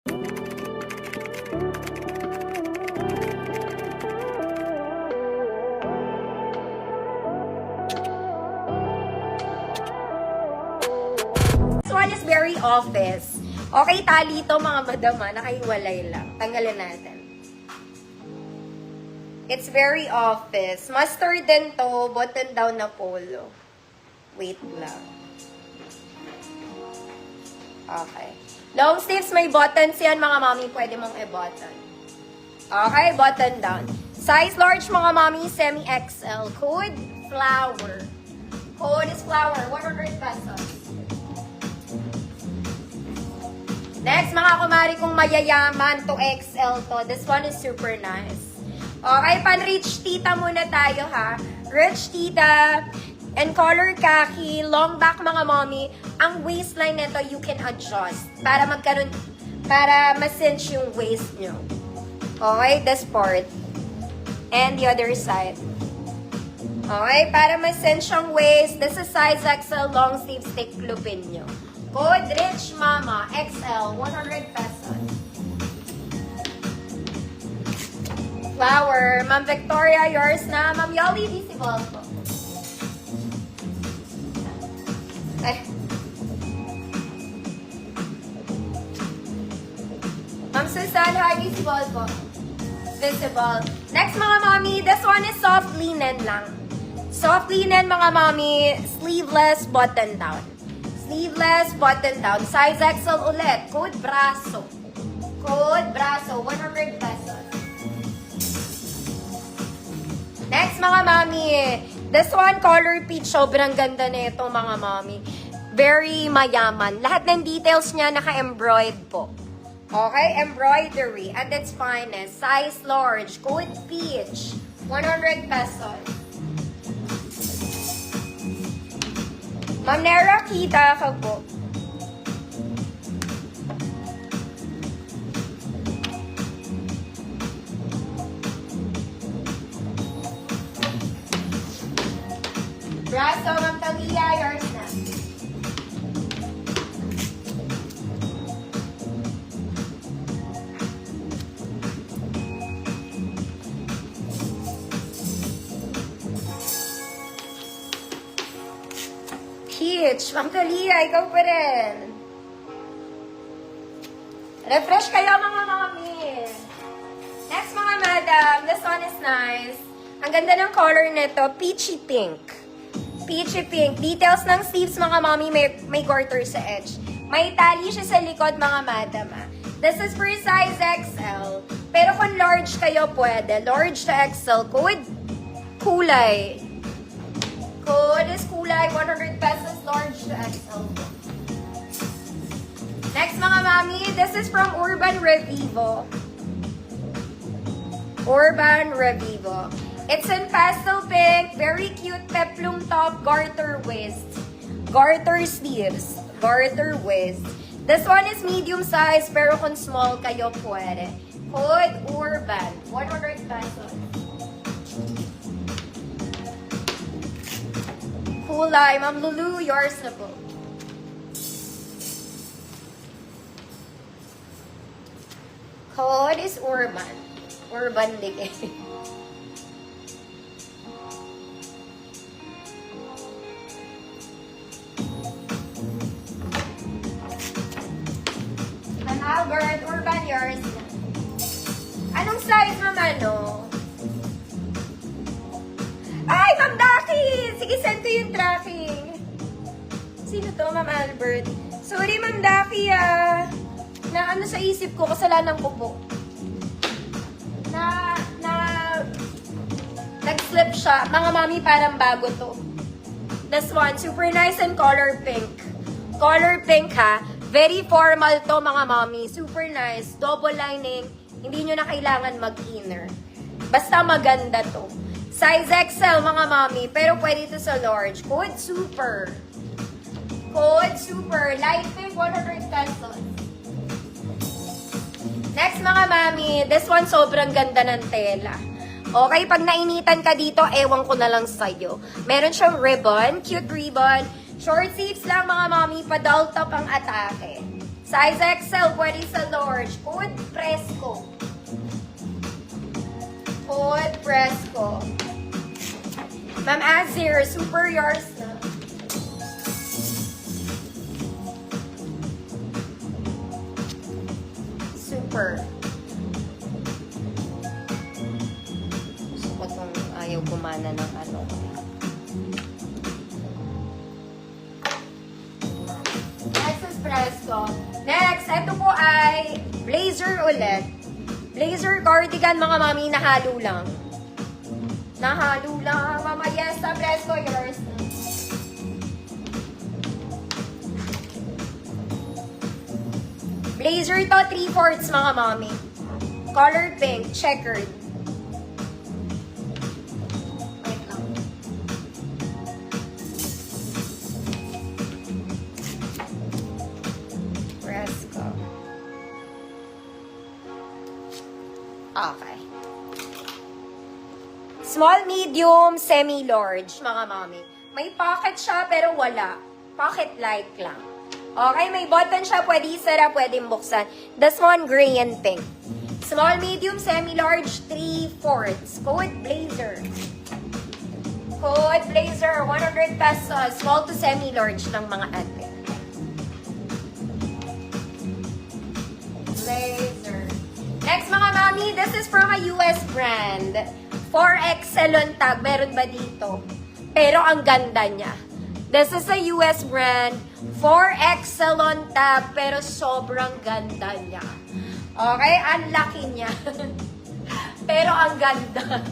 This one is very office. Okay, tali ito mga madama. Nakahiwalay lang. Tanggalin natin. It's very office. Mustard din to. Button down na polo. Wait lang. Okay. Long sleeves, may buttons yan mga mami. Pwede mong i-button. Okay, button down. Size large mga mami, semi-XL. Code, flower. Code is flower, 100 pesos. Next, mga kumari kong mayayaman, to XL to. This one is super nice. Okay, pan-rich tita muna tayo ha. Rich tita, and color khaki, long back mga mommy. Ang waistline nito, you can adjust. Para magkaroon, para ma-cinch yung waist nyo. Okay, this part. And the other side. Okay, para ma-cinch yung waist. This is size XL, long sleeve, stick lupin nyo. Code Rich Mama, XL, 100 pesos. Flower, Ma'am Victoria, yours na. Ma'am Yoli, visible po. Ay. Ma'am Susan, hi, visible po. Visible. Next mga mami, this one is soft linen lang. Soft linen mga mami, sleeveless button down. Sleeveless, button down. Size XL ulit. Code Braso. Code Braso, 100 pesos. Next, mga mami. This one, color peach. Sobrang ganda na ito, mga mami. Very mayaman. Lahat ng details niya naka-embroid po. Okay? Embroidery. At its finest. Size large. Code peach. 100 pesos. Ma'am Nera, kita ka po. Braso, Ma'am Talia, yours na. Peach, Ma'am Talia, ikaw pa rin. Refresh kayo mga mami. Next mga madam, this one is nice. Ang ganda ng color nito, peachy pink. Peachy pink. Details ng sleeves mga mami, may garter sa edge. May tali siya sa likod mga madam. This is for size XL. Pero kung large kayo pwede, large to XL. Code kulay. Code is kulay, 100 pesos, large to XL. Next mga mami, this is from Urban Revivo. Urban Revivo. It's in pastel pink, very cute peplum top, garter waist. Garter sleeves, garter waist. This one is medium size, pero kung small kayo pwede. Code Urban, 100 pesos. Kulay, Ma'am Lulu, yours na po. Code is Urban. Urban Decay. Ma'am Albert, Urban, yours na. Anong size, Ma'am ano? Ay, Ma'am Daki! Sige, send ko yung tracking. Sino to, Ma'am Albert? Sorry, Ma'am Daki, na ano sa isip ko, kasalanan ko po. Nag-slip siya. Mga mami, parang bago to. This one, super nice and color pink. Color pink, ha? Very formal to, mga mami. Super nice. Double lining. Hindi nyo na kailangan mag-inner. Basta maganda to. Size XL, mga mami. Pero pwede ito sa large. Code super. Code super. Light pink, 100 pesos. Next, mga mami. This one, sobrang ganda ng tela. Okay, pag nainitan ka dito, ewan ko na lang sa'yo. Meron siyang ribbon. Cute ribbon. Short sleeves lang, mga mami. Pa-doll top ang atake. Size XL, pwede sa large. Code Fresco. Code Fresco. Ma'am Azir, super yours na. Super. Gusto ko tong ayaw gumana ng ano. Next is Fresco. Next, ito po ay blazer ulit. Blazer cardigan, mga mami, nahalo lang. Nahalo lang. Mama, yes, sa Fresco, yours. Blazer to, 3/4 mga mami. Color pink, checkered. Wait lang. Fresco. Okay. Small, medium, semi-large, mga mami. May pocket siya, pero wala. Pocket-like lang. Okay, may button siya. Pwede isara, pwede buksan. This one, gray and pink. Small, medium, semi-large, 3/4. Code Blazer. Code Blazer, 100 pesos. Small to semi-large ng mga ate. Blazer. Next, mga mami, this is from a US brand. 4XL on tag. Meron ba dito? Pero ang ganda niya. This is a US brand. 4XL on tab. Pero sobrang ganda niya. Okay? Ang laki niya. Pero ang ganda.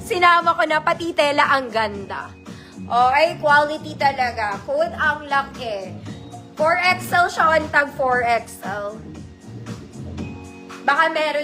Sinama ko na pati tela ang ganda. Okay? Quality talaga. Code ang laki. 4XL siya on tag. 4XL. Baka meron